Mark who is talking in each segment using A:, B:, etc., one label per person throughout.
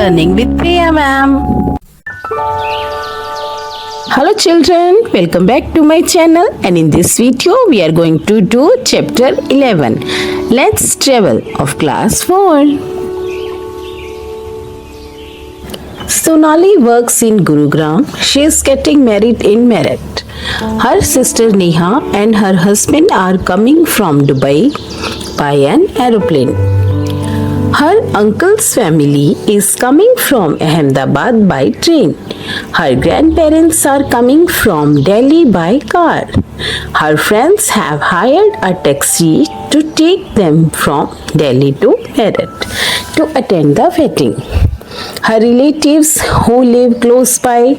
A: Learning with Priya ma'am. Hello children, welcome back to my channel, and in this video we are going to do chapter 11. Let's travel of class 4. Sonali works in Gurugram. She is getting married in Meerut. Her sister Neha and her husband are coming from Dubai by an aeroplane. Her uncle's family is coming from Ahmedabad by train. Her grandparents are coming from Delhi by car. Her friends have hired a taxi to take them from Delhi to Meerut to attend the wedding. Her relatives who live close by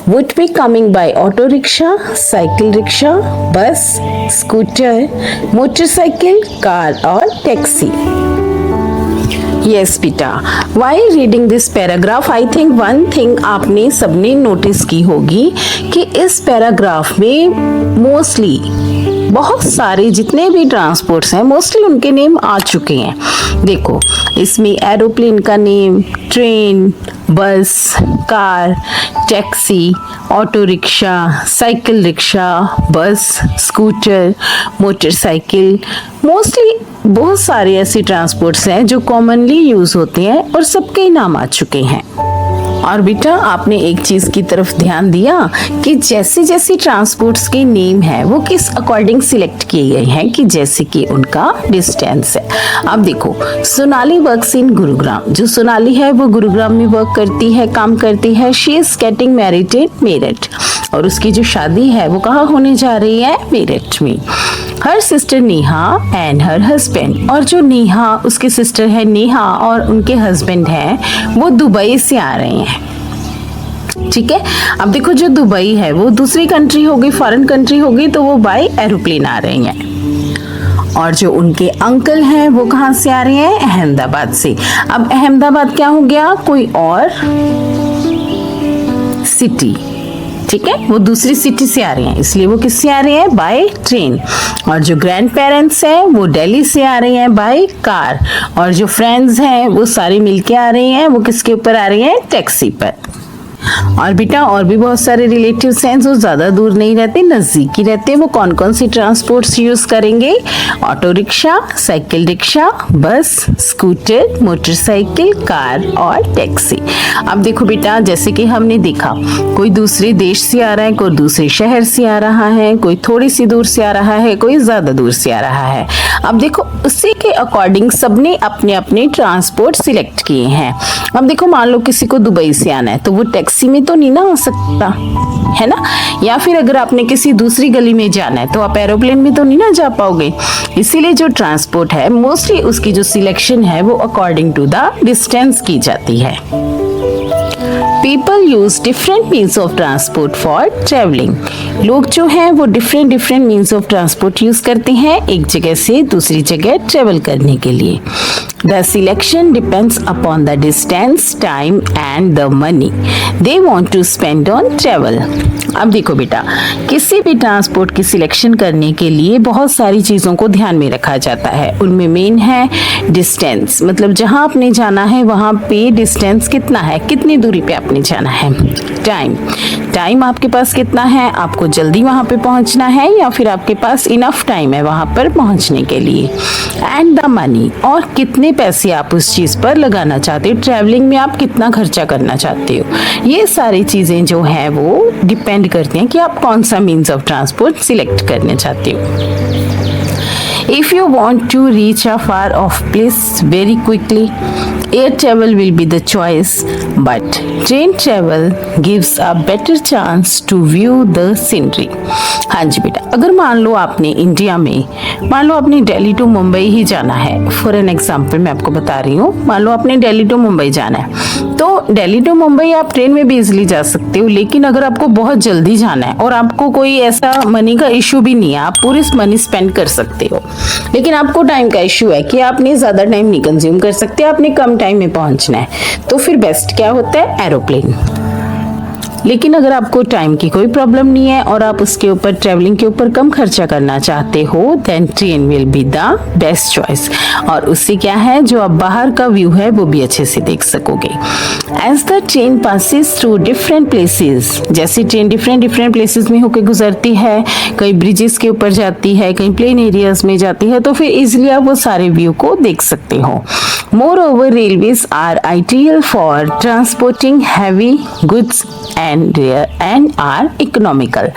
A: would be coming by auto rickshaw, cycle rickshaw, bus, scooter, motorcycle, car or taxi. Yes बेटा, while reading this paragraph, I think one thing आपने सबने notice की होगी कि इस paragraph में mostly बहुत सारे जितने भी ट्रांसपोर्ट्स हैं मोस्टली उनके नेम आ चुके हैं। देखो इसमें एरोप्लेन का नेम, ट्रेन, बस, car, taxi, auto rickshaw, cycle rickshaw, बस, स्कूटर, मोटरसाइकिल, मोस्टली बहुत सारे ऐसे ट्रांसपोर्ट्स हैं जो कॉमनली यूज होते हैं और सबके ही नाम आ चुके हैं। और बेटा आपने एक चीज की तरफ ध्यान दिया कि जैसे जैसे ट्रांसपोर्ट्स के नेम है वो किस अकॉर्डिंग सिलेक्ट किए गए हैं कि जैसे कि उनका डिस्टेंस है। अब देखो सोनाली वर्क्स इन गुरुग्राम, जो सोनाली है वो गुरुग्राम में वर्क करती है, काम करती है। She is getting married in Meerut, और उसकी जो शादी है वो कहाँ होने जा रही है? मेरठ में। Her sister Neha and her husband, और जो नेहा उसकी सिस्टर है नेहा और उनके हस्बैंड है वो दुबई से आ रहे हैं। ठीक है, अब देखो जो दुबई है वो दूसरी कंट्री होगी, फॉरेन कंट्री होगी, तो वो बाय एरोप्लेन आ रहे हैं। और जो उनके अंकल हैं वो कहाँ से आ रहे हैं? अहमदाबाद से। अब अहमदाबाद क्या हो गया? कोई और सिटी। ठीक है, वो दूसरी सिटी से आ रहे हैं, इसलिए वो किससे आ रहे हैं? By train. और जो ग्रैंड पेरेंट्स हैं वो दिल्ली से आ रहे हैं बाय कार। और जो फ्रेंड्स हैं वो सारे मिलके आ रहे हैं, वो किसके ऊपर आ रहे हैं? टैक्सी पर। और बेटा और भी बहुत सारे रिलेटिव्स हैं जो ज्यादा दूर नहीं रहते, नजदीकी रहते हैं। वो कौन कौन सी ट्रांसपोर्ट्स यूज करेंगे? ऑटो रिक्शा, साइकिल रिक्शा, बस, स्कूटर, मोटरसाइकिल, कार और टैक्सी। अब देखो बेटा जैसे कि हमने देखा कोई दूसरे देश से आ रहा है, कोई दूसरे शहर से आ रहा है, कोई थोड़ी सी दूर से आ रहा है, कोई ज्यादा दूर से आ रहा है। अब देखो उसी के अकॉर्डिंग सबने अपने अपने ट्रांसपोर्ट सिलेक्ट किए हैं। अब देखो मान लो किसी को दुबई से आना है तो वो टैक्सी में तो नहीं ना आ सकता है ना, या फिर अगर आपने किसी दूसरी गली में जाना है तो आप एरोप्लेन में तो नहीं ना जा पाओगे। इसीलिए जो ट्रांसपोर्ट है मोस्टली उसकी जो सिलेक्शन है वो अकॉर्डिंग टू द डिस्टेंस की जाती है। People use different means of transport for traveling. लोग जो हैं वो different means of transport use करते हैं एक जगह से दूसरी जगह ट्रेवल करने के लिए। The selection depends upon the distance, time and the money they want to spend on travel. अब देखो बेटा किसी भी ट्रांसपोर्ट की सिलेक्शन करने के लिए बहुत सारी चीज़ों को ध्यान में रखा जाता है। उनमें मेन है डिस्टेंस, मतलब जहाँ आपने जाना है वहाँ पे डिस्टेंस कितना है, कितनी दूरी पे आपने जाना है। टाइम आपके पास कितना है, आपको जल्दी वहाँ पे पहुँचना है या फिर आपके पास इनफ टाइम है वहाँ पर पहुँचने के लिए। एंड द मनी, और कितने पैसे आप उस चीज़ पर लगाना चाहते हो, ट्रैवलिंग में आप कितना खर्चा करना चाहते हो। ये सारी चीज़ें जो हैं वो डिपेंड करती हैं कि आप कौन सा मीन्स ऑफ ट्रांसपोर्ट सिलेक्ट करना चाहते हो। If you want to reach a far off place very quickly, air travel will be the choice, but train travel gives a better chance to view the scenery. हाँ जी बेटा, अगर मान लो आपने India में मान लो आपने दिल्ली टू मुंबई ही जाना है, फॉर एन एग्जाम्पल मैं आपको बता रही हूँ, मान लो आपने दिल्ली टू मुंबई जाना है तो दिल्ली टू मुंबई आप ट्रेन में भी इजिली जा सकते हो। लेकिन अगर आपको बहुत जल्दी जाना है और आपको कोई ऐसा मनी का इशू भी नहीं है, आप पूरी मनी स्पेंड कर सकते हो, लेकिन आपको टाइम का इशू है कि आपने ज्यादा टाइम नहीं कंज्यूम कर सकते, आपने कम टाइम में पहुंचना है, तो फिर बेस्ट क्या होता है? एरोप्लेन। लेकिन अगर आपको टाइम की कोई प्रॉब्लम नहीं है और आप उसके ऊपर ट्रैवलिंग के ऊपर कम खर्चा करना चाहते हो, then train will be the best choice. और उससे क्या है, जो आप बाहर का व्यू है वो भी अच्छे से देख सकोगे। As the train passes through different places, जैसे ट्रेन डिफरेंट प्लेसेस में होकर गुजरती है, कई ब्रिजेस के ऊपर जाती है, कई प्लेन एरियाज में जाती है, तो फिर इजिली आप वो सारे व्यू को देख सकते हो। Moreover railways are ideal for transporting heavy goods and are economical.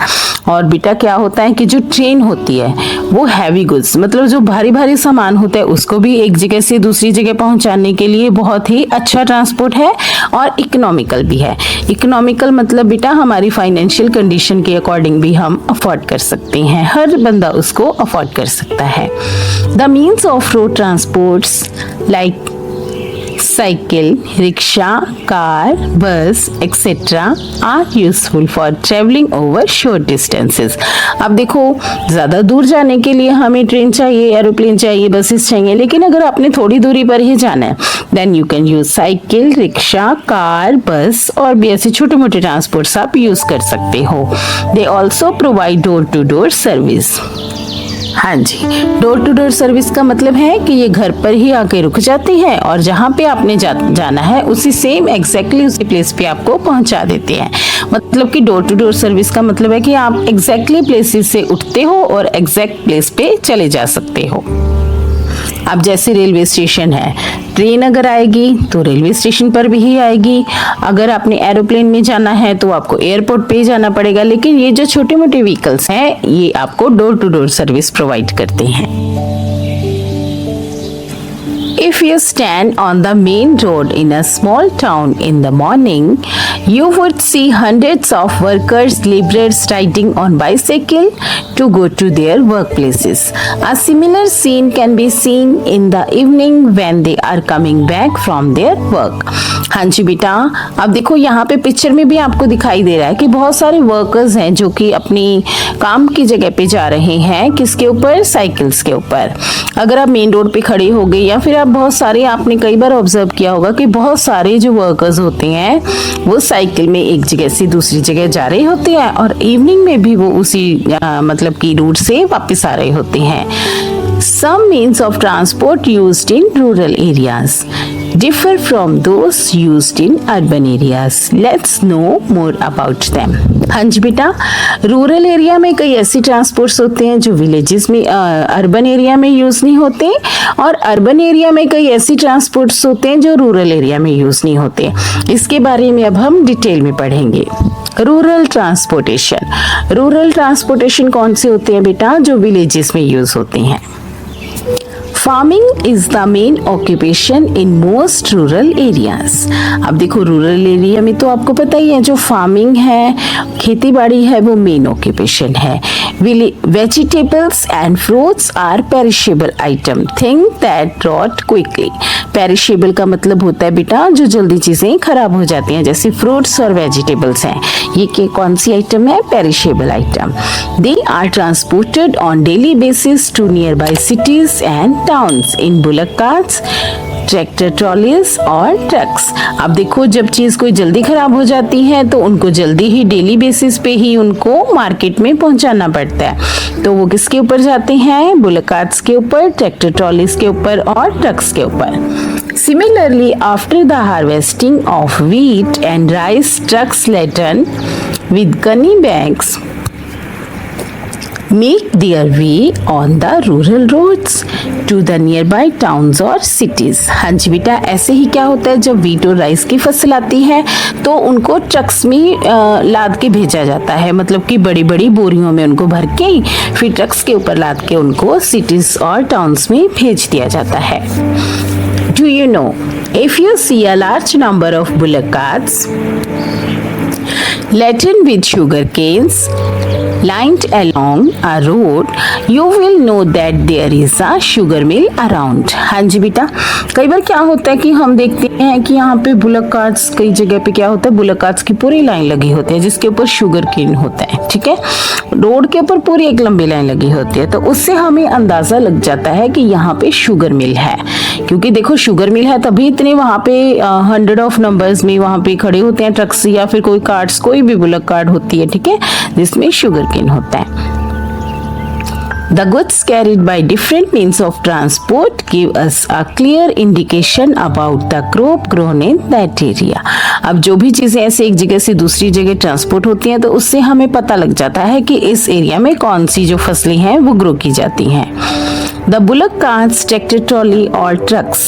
A: और बेटा क्या होता है कि जो ट्रेन होती है वो हैवी गुड्स, मतलब जो भारी भारी सामान होता है उसको भी एक जगह से दूसरी जगह पहुंचाने के लिए बहुत ही अच्छा ट्रांसपोर्ट है, और इकोनॉमिकल भी है। इकोनॉमिकल मतलब बेटा हमारी फाइनेंशियल कंडीशन के अकॉर्डिंग भी हम अफोर्ड कर सकते हैं, हर बंदा उसको अफोर्ड कर सकता है। The means of road transports like cycle, rickshaw, car, bus etcetera are useful for travelling over short distances. अब देखो, ज़्यादा दूर जाने के लिए हमें ट्रेन चाहिए, एरोप्लेन चाहिए, बसेस चाहिए, लेकिन अगर आपने थोड़ी दूरी पर ही जाना है then you can use cycle, rickshaw, car, bus और भी ऐसे छोटे मोटे ट्रांसपोर्ट्स आप यूज कर सकते हो। They also provide door to door service. हाँ जी, डोर टू डोर सर्विस का मतलब है कि ये घर पर ही आके रुक जाती है और जहाँ पे आपने जाना है उसी सेम एग्जैक्टली उसी प्लेस पे आपको पहुँचा देते हैं। मतलब कि डोर टू डोर सर्विस का मतलब है कि आप एग्जैक्टली प्लेसेस से उठते हो और एग्जैक्ट प्लेस पे चले जा सकते हो। अब जैसे रेलवे स्टेशन है, ट्रेन अगर आएगी तो रेलवे स्टेशन पर भी ही आएगी, अगर आपने एरोप्लेन में जाना है तो आपको एयरपोर्ट पे ही जाना पड़ेगा, लेकिन ये जो छोटे मोटे व्हीकल्स हैं ये आपको door to door service provide करते हैं। If you stand on the main road in a small town in the morning, you would see hundreds of workers, laborers riding on bicycle to go to their workplaces. A similar scene can be seen in the evening when they are coming back from their work. हाँ जी बेटा, अब देखो यहाँ पे picture में भी आपको दिखाई दे रहा है कि बहुत सारे वर्कर्स हैं जो कि अपनी काम की जगह पे जा रहे हैं, किसके ऊपर, साइकिल्स के ऊपर। अगर आप मेन रोड पे खड़े हो गए या फिर आप बहुत सारे, आपने कई बार ऑब्जर्व किया होगा कि बहुत सारे जो वर्कर्स होते हैं वो साइकिल में एक जगह से दूसरी जगह जा रहे होते हैं और इवनिंग में भी वो उसी मतलब की रूट से वापस आ रहे होते हैं। Some means of transport used in rural areas differ from those used in urban areas. Let's know more about them. हाँ जी बेटा, रूरल एरिया में कई ऐसी ट्रांसपोर्ट्स होते हैं जो विलेजेस में, अर्बन एरिया में यूज नहीं होते, और अर्बन एरिया में कई ऐसी ट्रांसपोर्ट्स होते हैं जो रूरल एरिया में यूज नहीं होते। इसके बारे में अब हम डिटेल में पढ़ेंगे। रूरल ट्रांसपोर्टेशन कौन से होते हैं बेटा, जो विलेजेस में यूज होते हैं। Farming is the main occupation in most rural areas. अब देखो रूरल एरिया में तो आपको पता ही है जो फार्मिंग है, खेती बाड़ी है, वो मेन ऑक्यूपेशन है। Vegetables and fruits are perishable item, thing that rot quickly. Perishable का मतलब होता है बेटा जो जल्दी चीजें खराब हो जाती हैं, जैसे फ्रूट्स और वेजिटेबल्स हैं, ये कौन सी आइटम है, perishable item. They are transported on daily basis to nearby cities and towns in bullock carts, tractor trolleys और ट्रक्स। अब देखो जब चीज कोई जल्दी खराब हो जाती है तो उनको जल्दी ही डेली बेसिस पे ही उनको मार्केट में पहुंचाना पड़ता है, तो वो किसके ऊपर जाते हैं, बुलक कार्ट्स के ऊपर, ट्रैक्टर ट्रॉलीज के ऊपर और ट्रक्स के ऊपर। Similarly, after the harvesting of wheat and rice, trucks laden with gunny bags make their way on the rural roads to the nearby towns or cities. हाँ जी बेटा, ऐसे ही क्या होता है, जब वीट और राइस की फसल आती है तो उनको ट्रक्स में लाद के भेजा जाता है, मतलब कि बड़ी बड़ी बोरियों में उनको भर के फिर ट्रक्स के ऊपर लाद के उनको सिटीज और टाउन्स में भेज दिया जाता है। Do you know, if you see a large number of bullock carts laden with sugar canes, lined along a road, you will know that there is a sugar mill around. हाँ जी बेटा, कई बार क्या होता है कि हम देखते हैं कि यहाँ पे बुलक कार्ट्स, कई जगह पे क्या होता है बुलक कार्ट्स की पूरी लाइन लगी होती है जिसके ऊपर शुगर केन होता है, ठीक है, रोड के ऊपर पूरी एक लंबी लाइन लगी होती है, तो उससे हमें अंदाजा लग जाता है कि यहाँ पे शुगर मिल है, क्योंकि देखो शुगर मिल है तभी इतने वहाँ पे 100 ऑफ नंबर्स में वहाँ पे खड़े होते हैं ट्रक्स या फिर कोई कार्ट्स, कोई भी बुलक कार्ट होती है, ठीक है, जिसमें शुगर केन होता है. The goods carried by different means of transport give us a clear indication about the crop grown in that area. अब जो भी चीजें ऐसे एक जगह से दूसरी जगह ट्रांसपोर्ट होती हैं तो उससे हमें पता लग जाता है कि इस एरिया में कौन सी जो फसलें हैं वो ग्रो की जाती हैं. The bullock carts, tractor trolley or trucks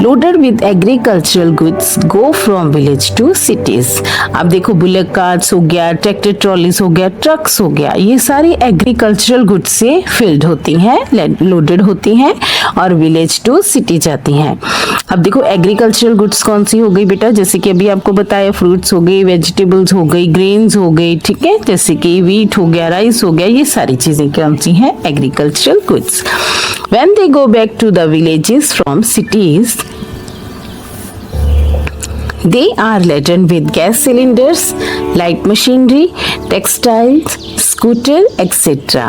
A: loaded with agricultural goods go from village to cities. अब देखो बुलक कार्ट्स हो गया, ट्रैक्टर ट्रॉलीज हो गया, ट्रक्स हो गया, ये सारी एग्रीकल्चरल गुड्स से फिल्ड होती हैं, लोडेड होती हैं और विलेज टू सिटी जाती हैं. अब देखो एग्रीकल्चरल गुड्स कौन सी हो गई बेटा, जैसे कि अभी आपको बताया फ्रूट्स हो गई, वेजिटेबल्स हो गई, ग्रेन्स हो गई, ठीक है, जैसे कि व्हीट हो गया, राइस हो गया, ये सारी चीजें कौन सी हैं, agricultural goods. When they go back to the villages from cities, they are laden with gas cylinders, light machinery, textiles, scooter, etc.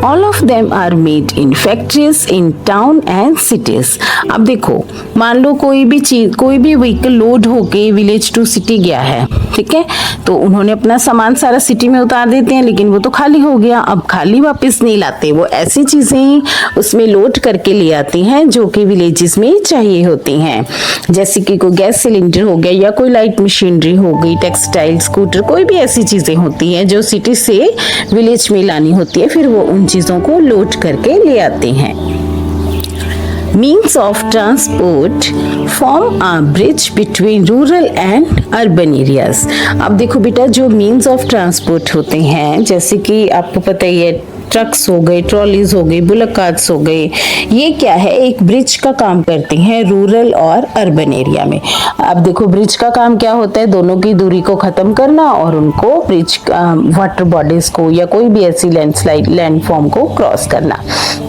A: All of them are made in factories in town and cities. अब देखो मान लो कोई भी चीज, कोई भी vehicle load होके village to city गया है, ठीक है, तो उन्होंने अपना सामान सारा सिटी में उतार देते हैं, लेकिन वो तो खाली हो गया. अब खाली वापस नहीं लाते, वो ऐसी चीजें उसमें लोड करके ले आती हैं जो कि विलेजेस में चाहिए होती हैं, जैसे कि कोई गैस सिलेंडर हो गया या कोई लाइट मशीनरी हो गई, टेक्सटाइल, स्कूटर, कोई भी ऐसी चीजें होती हैं जो सिटी से विलेज में लानी होती है, फिर वो उन चीजों को लोड करके ले आते हैं. Means of transport form a bridge between rural and urban areas. अब देखो बेटा जो means of transport होते हैं, जैसे कि आपको पता ही है ट्रक्स हो गए, ट्रॉलीज हो गई, बुलक कार्ट्स हो गए, ये क्या है, एक ब्रिज का काम करते हैं रूरल और अर्बन एरिया में. अब देखो ब्रिज का काम क्या होता है, दोनों की दूरी को खत्म करना और उनको ब्रिज वाटर बॉडीज को या कोई भी ऐसी लैंडस्लाइड लैंडफॉर्म को क्रॉस करना.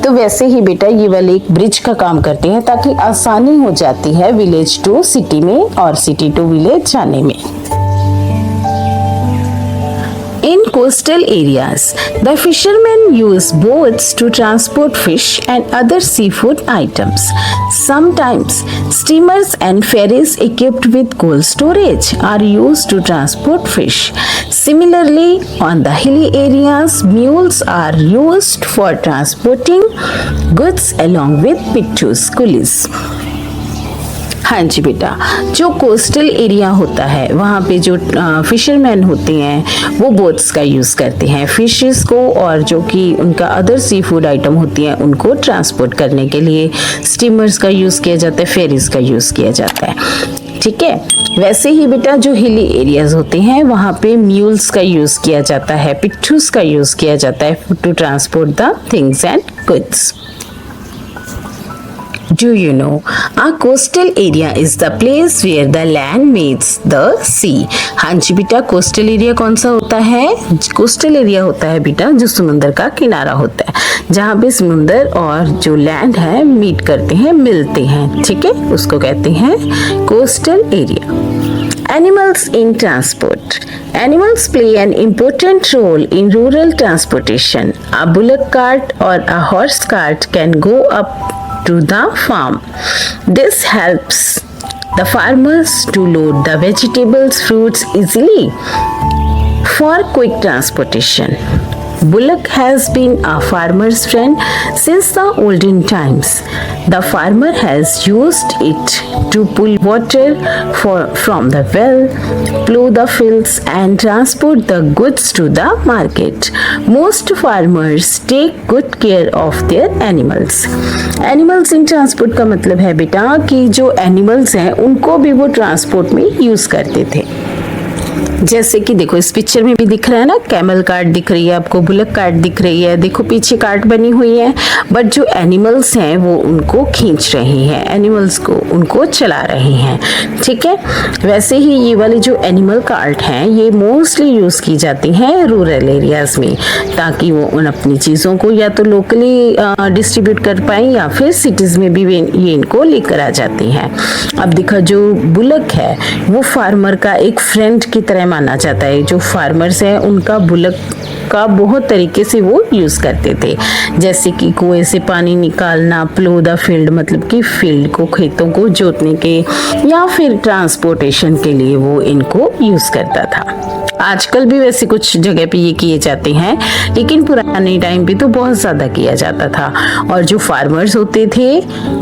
A: तो वैसे ही बेटा ये वाले एक ब्रिज का काम करते हैं ताकि आसानी हो जाती है विलेज टू सिटी में और सिटी टू विलेज जाने में. In coastal areas, the fishermen use boats to transport fish and other seafood items. Sometimes, steamers and ferries equipped with cold storage are used to transport fish. Similarly, on the hilly areas, mules are used for transporting goods along with pittus coolies. हाँ जी बेटा, जो coastal area होता है वहाँ पे जो fisherman होते हैं वो बोट्स का यूज़ करते हैं फिशेस को, और जो कि उनका अदर सी फूड आइटम होती हैं उनको ट्रांसपोर्ट करने के लिए स्टीमर्स का यूज़ किया जाता है, फेरीज का यूज़ किया जाता है, ठीक है. वैसे ही बेटा जो हिली एरियाज होते हैं वहाँ पे म्यूल्स का यूज़ किया जाता है, पिट्ठूस का यूज़ किया जाता है to transport the things and goods. Do you know, a coastal area is the place where the land meets the sea. हाँ जी बेटा, कोस्टल एरिया कौन सा होता है, कोस्टल एरिया होता है बेटा जो समुंदर का किनारा होता है, जहाँ पे समुंदर और जो लैंड है मीट करते हैं, मिलते हैं, ठीक है, उसको कहते हैं coastal area. Animals in transport. Animals play an important role in rural transportation. A bullock cart or a horse cart can go up to the farm. This helps the farmers to load the vegetables, fruits easily for quick transportation. Bullock has been a farmer's friend since the olden times. The farmer has used it to pull water from the well, plough the fields and transport the goods to the market. Most farmers take good care of their animals. Animals in transport का मतलब है बेटा कि जो animals हैं उनको भी वो transport में use करते थे. जैसे कि देखो इस पिक्चर में भी दिख रहा है ना, कैमल कार्ट दिख रही है आपको, बुलक कार्ट दिख रही है, देखो पीछे कार्ट बनी हुई है, बट जो एनिमल्स हैं वो उनको खींच रहे हैं, एनिमल्स को उनको चला रहे हैं, ठीक है। वैसे ही ये वाली जो एनिमल कार्ट हैं ये मोस्टली यूज की जाती हैं रूरल एरियाज में, ताकि वो उन अपनी चीजों को या तो लोकली डिस्ट्रीब्यूट कर पाए या फिर सिटीज में भी ये इनको लेकर आ जाती हैं। अब देखा जो बुलक है वो फार्मर का एक फ्रेंड की तरह माना जाता है। जो फार्मर्स हैं उनका बुलक का बहुत तरीके से वो यूज करते थे, जैसे कि कुएं से पानी निकालना, प्लो द फील्ड मतलब कि फील्ड को, खेतों को जोतने के, या फिर ट्रांसपोर्टेशन के लिए वो इनको यूज करता था। आजकल भी वैसे कुछ जगह पे ये किए जाते हैं, लेकिन पुराने टाइम पे तो बहुत ज्यादा किया जाता था। और जो फार्मर्स होते थे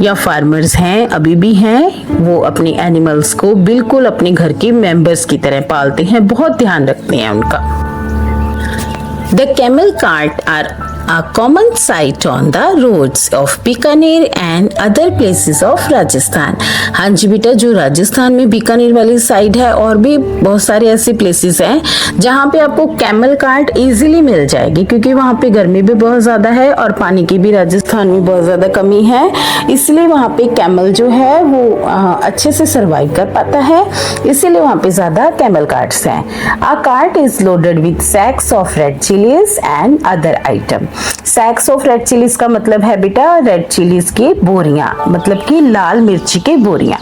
A: या फार्मर्स हैं, अभी भी हैं, वो अपने एनिमल्स को बिल्कुल अपने घर के मेंबर्स की तरह पालते हैं, बहुत ध्यान रखते हैं उनका। The camel cart are a common sight on the roads of Bikaner and other places of Rajasthan. हाँ जी बेटा, जो राजस्थान में बीकानेर वाली साइड है और भी बहुत सारे ऐसे प्लेसेस हैं जहाँ पे आपको कैमल कार्ट इजीली मिल जाएगी, क्योंकि वहाँ पे गर्मी भी बहुत ज्यादा है और पानी की भी राजस्थान में बहुत ज्यादा कमी है, इसलिए वहाँ पे कैमल जो है वो अच्छे से सर्वाइव कर पाता है, इसीलिए वहाँ पे ज्यादा कैमल कार्ट्स हैं। A cart is loaded with sacks of red chilies and other item। Sacks of red chilies का मतलब है बेटा रेड चिलीज की बोरियां, मतलब कि लाल मिर्ची की बोरियां।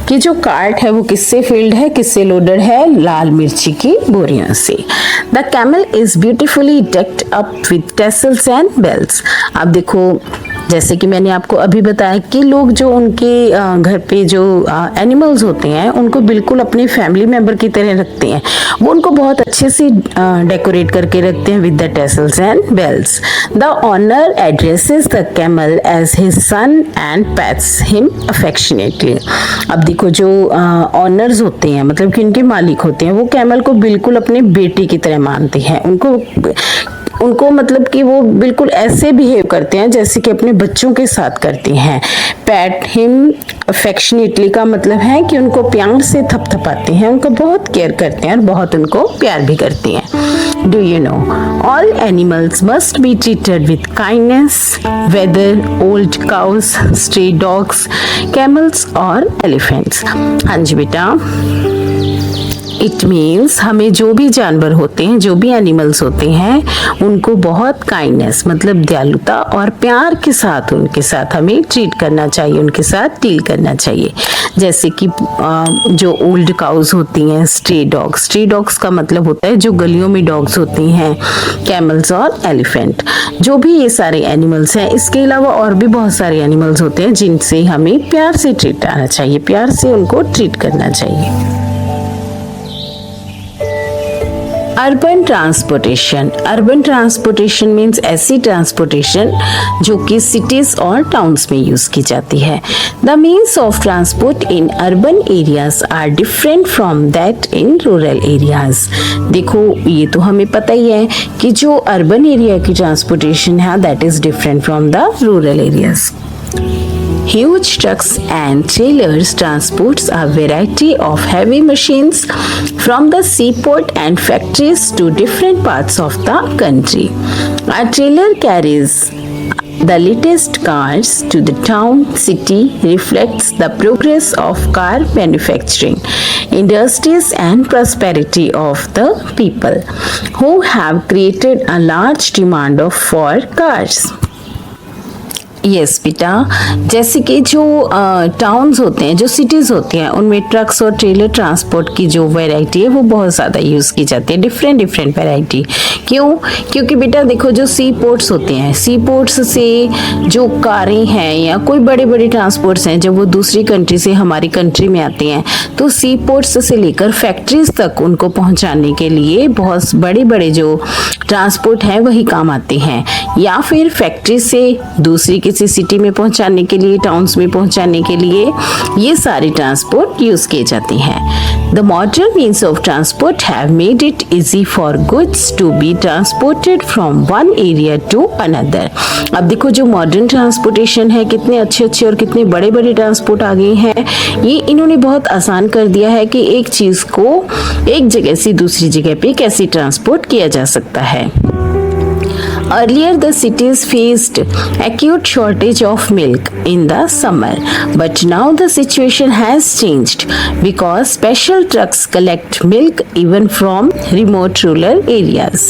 A: कि जो कार्ट है वो किससे फिल्ड है, किससे लोडेड है, लाल मिर्ची की बोरियों से। The camel is beautifully decked up with tassels and bells. अब देखो जैसे कि मैंने आपको अभी बताया कि लोग जो उनके घर पे जो एनिमल्स होते हैं उनको बिल्कुल अपनी फैमिली मेंबर की तरह रखते हैं, वो उनको बहुत अच्छे से डेकोरेट करके रखते हैं with the tassels and bells. The owner addresses the camel as his son and pats him affectionately. अब देखो जो ऑनर्स होते हैं, मतलब कि उनके मालिक होते हैं, वो कैमल को बिल्कुल अपने बेटे की तरह मानते हैं, उनको मतलब कि वो बिल्कुल ऐसे बिहेव करते हैं जैसे कि अपने बच्चों के साथ करते हैं। पैट हिम अफेक्शनेटली का मतलब है कि उनको प्यार से थपथपाते हैं, उनको बहुत केयर करते हैं और बहुत उनको प्यार भी करते हैं। Do you know all animals must be treated with kindness, whether old cows, stray dogs, camels और एलिफेंट्स। हाँ जी बेटा, इट मीन्स हमें जो भी जानवर होते हैं, जो भी एनिमल्स होते हैं, उनको बहुत काइंडनेस मतलब दयालुता और प्यार के साथ उनके साथ हमें ट्रीट करना चाहिए, उनके साथ डील करना चाहिए। जैसे कि जो ओल्ड काउस होती हैं, स्ट्रे डॉग्स का मतलब होता है जो गलियों में डॉग्स होती हैं, कैमल्स और एलिफेंट, जो भी ये सारे एनिमल्स हैं। इसके अलावा और भी बहुत सारे एनिमल्स होते हैं जिनसे हमें प्यार से ट्रीट करना चाहिए, प्यार से उनको ट्रीट करना चाहिए। अर्बन ट्रांसपोर्टेशन मीन्स ऐसी ट्रांसपोर्टेशन जो कि सिटीज और टाउन्स में यूज की जाती है। The means of transport in urban areas are different from that in rural areas. देखो ये तो हमें पता ही है कि जो अर्बन एरिया की ट्रांसपोर्टेशन है that is different from the rural areas. Huge trucks and trailers transports a variety of heavy machines from the seaport and factories to different parts of the country. A trailer carries the latest cars to the town, city, reflects the progress of car manufacturing, industries and prosperity of the people who have created a large demand for cars. Yes बेटा, जैसे कि जो towns होते हैं, जो cities होती हैं, उनमें ट्रक्स और ट्रेलर ट्रांसपोर्ट की जो वैरायटी है वो बहुत ज़्यादा यूज़ की जाती है, डिफरेंट वैरायटी। क्यों? क्योंकि बेटा देखो जो सी पोर्ट्स होते हैं, सी पोर्ट्स से जो कारें हैं या कोई बड़े ट्रांसपोर्ट्स हैं, जब वो दूसरी कंट्री से हमारी कंट्री में आते हैं तो सी पोर्ट्स से लेकर फैक्ट्रीज तक उनको पहुंचाने के लिए बहुत बड़े जो ट्रांसपोर्ट हैं वही काम आते हैं, या फिर फैक्ट्री से दूसरी किसी सिटी में पहुंचाने के लिए, टाउन्स में पहुंचाने के लिए ये सारे ट्रांसपोर्ट यूज किए जाते हैं। The modern means of transport have made it easy for goods to be transported from one area to another. अब देखो जो मॉडर्न ट्रांसपोर्टेशन है, कितने अच्छे अच्छे और कितने बड़े बड़े ट्रांसपोर्ट आ गए हैं। ये इन्होंने बहुत आसान कर दिया है कि एक चीज को एक जगह से दूसरी जगह पे कैसे ट्रांसपोर्ट किया जा सकता है। Earlier, the cities faced acute shortage of milk in the summer, but now the situation has changed because special trucks collect milk even from remote rural areas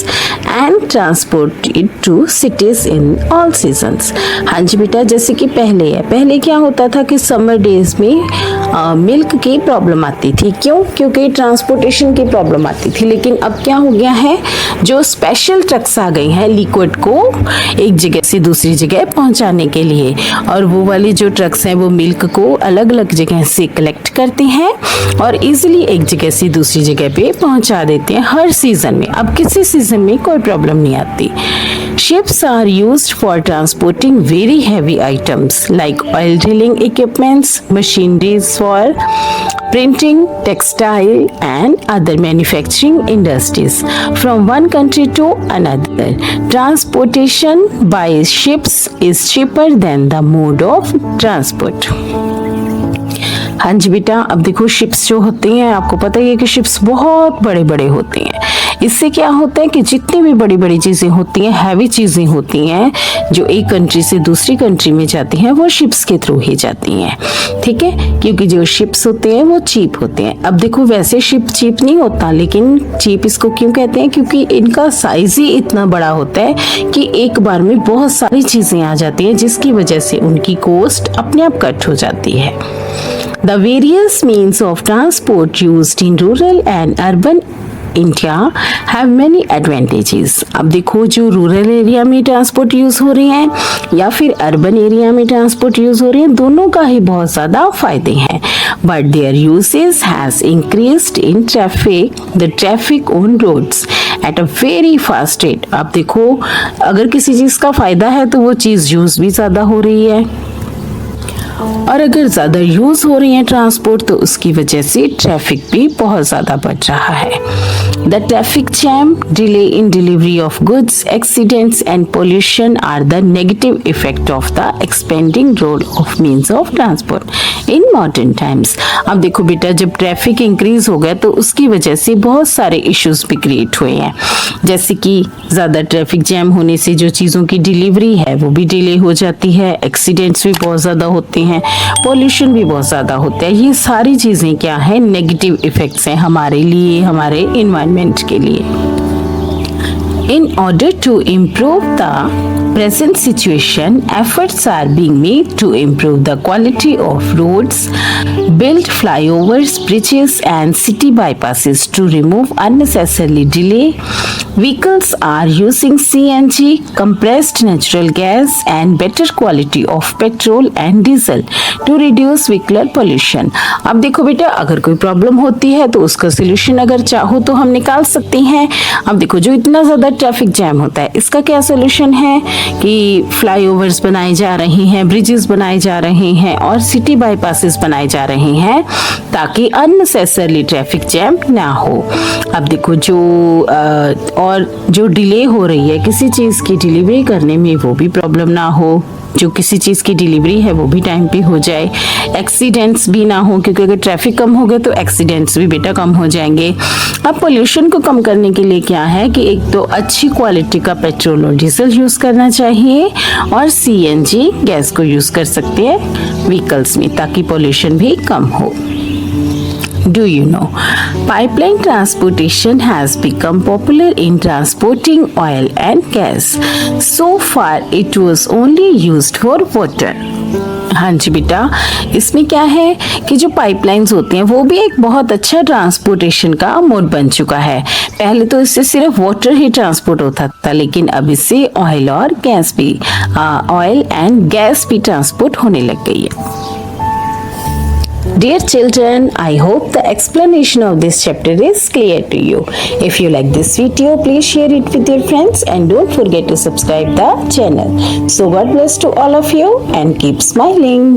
A: and transport it to cities in all seasons. हाँ जी बेटा, जैसे कि पहले क्या होता था कि समर डेज में मिल्क की प्रॉब्लम आती थी। क्यों? क्योंकि ट्रांसपोर्टेशन की प्रॉब्लम आती थी। लेकिन अब क्या हो गया है, जो स्पेशल ट्रक्स आ गई हैं लिक्विड को एक जगह से दूसरी जगह पहुंचाने के लिए, और वो वाली जो ट्रक्स हैं वो मिल्क को अलग अलग जगह से कलेक्ट करते हैं और इजीली एक जगह से दूसरी जगह पे पहुंचा देते हैं हर सीजन में। अब किसी सीजन में कोई प्रॉब्लम नहीं आती। Ships are used for transporting very heavy items like oil drilling equipments, machineries for printing, textile and other manufacturing industries from one country to another. Transportation by ships is cheaper than the mode of transport. हाँ जी बेटा, अब देखो ships जो होते हैं, आपको पता ही है कि शिप्स बहुत बड़े बड़े होते हैं। इससे क्या होता है कि जितनी भी बड़ी बड़ी चीजें होती हैं, हैवी चीजें होती हैं जो एक कंट्री से दूसरी कंट्री में जाती हैं, वो शिप्स के थ्रू ही जाती हैं। ठीक है, क्योंकि जो शिप्स होते हैं वो चीप होते हैं। अब देखो वैसे शिप चीप नहीं होता, लेकिन चीप इसको क्यों कहते हैं? क्योंकि इनका साइज ही इतना बड़ा होता है कि एक बार में बहुत सारी चीजें आ जाती हैं, जिसकी वजह से उनकी कॉस्ट अपने आप कट हो जाती है। The various means of transport used in rural and urban India have many advantages. अब देखो जो रूरल एरिया में ट्रांसपोर्ट यूज हो रहे हैं या फिर अर्बन एरिया में ट्रांसपोर्ट यूज हो रहे हैं, दोनों का ही बहुत ज्यादा फायदे हैं। But their uses has increased in the traffic on roads at a very fast rate. अब देखो अगर किसी चीज का फायदा है तो वो चीज यूज भी ज्यादा हो रही है, और अगर ज्यादा यूज हो रही है ट्रांसपोर्ट तो उसकी वजह से ट्रैफिक भी बहुत ज्यादा बढ़ रहा है। The traffic jam, delay in delivery of goods, accidents and pollution are the negative effect of the expanding role of means of transport in modern times. अब देखो बेटा, जब ट्रैफिक इंक्रीज हो गया तो उसकी वजह से बहुत सारे इश्यूज भी क्रिएट हुए हैं, जैसे कि ज्यादा ट्रैफिक जैम होने से जो चीजों की डिलीवरी है वो भी डिले हो जाती है, एक्सीडेंट्स भी बहुत ज्यादा होते हैं, पोल्यूशन भी बहुत ज्यादा होता है। ये सारी चीजें क्या है, नेगेटिव इफेक्ट्स हैं हमारे लिए, हमारे इन्वायरमेंट के लिए। In order to improve the present situation, efforts are being made to improve the quality of roads, build flyovers, bridges and city bypasses to remove unnecessary delay. Vehicles are using CNG, compressed natural gas and better quality of petrol and diesel to reduce vehicular pollution. अब देखो बेटा, अगर कोई problem होती है तो उसका solution अगर चाहो तो हम निकाल सकते हैं। अब देखो जो इतना ज्यादा ट्रैफिक जैम होता है, इसका क्या सोल्यूशन है कि फ्लाईओवर्स बनाए जा रहे हैं, ब्रिजेस बनाए जा रहे हैं और सिटी बाईपासेस बनाए जा रहे हैं ताकि अननेसेसरली ट्रैफिक जैम ना हो। अब देखो और जो डिले हो रही है किसी चीज की डिलीवरी करने में, वो भी प्रॉब्लम ना हो, जो किसी चीज की डिलीवरी है वो भी टाइम पे हो जाए, एक्सीडेंट्स भी ना हो, क्योंकि अगर ट्रैफिक कम हो गया तो एक्सीडेंट्स भी बेटा कम हो जाएंगे। अब पोल्यूशन को कम करने के लिए क्या है कि एक तो अच्छी क्वालिटी का पेट्रोल और डीजल यूज करना चाहिए और सीएनजी गैस को यूज कर सकते हैं व्हीकल्स में ताकि पोल्यूशन भी कम हो। Do you know? Pipeline transportation has become popular in transporting oil and gas. So far, it was only used for water. हाँ जी बेटा, इसमें क्या है कि जो पाइपलाइंस होती हैं वो भी एक बहुत अच्छा ट्रांसपोर्टेशन का मोड बन चुका है। पहले तो इससे सिर्फ वाटर ही ट्रांसपोर्ट होता था, लेकिन अब इससे ऑयल और गैस भी ऑयल एंड गैस भी ट्रांसपोर्ट होने लग गई है। Dear children, I hope the explanation of this chapter is clear to you. If you like this video, please share it with your friends and don't forget to subscribe the channel. So God bless to all of you and keep smiling.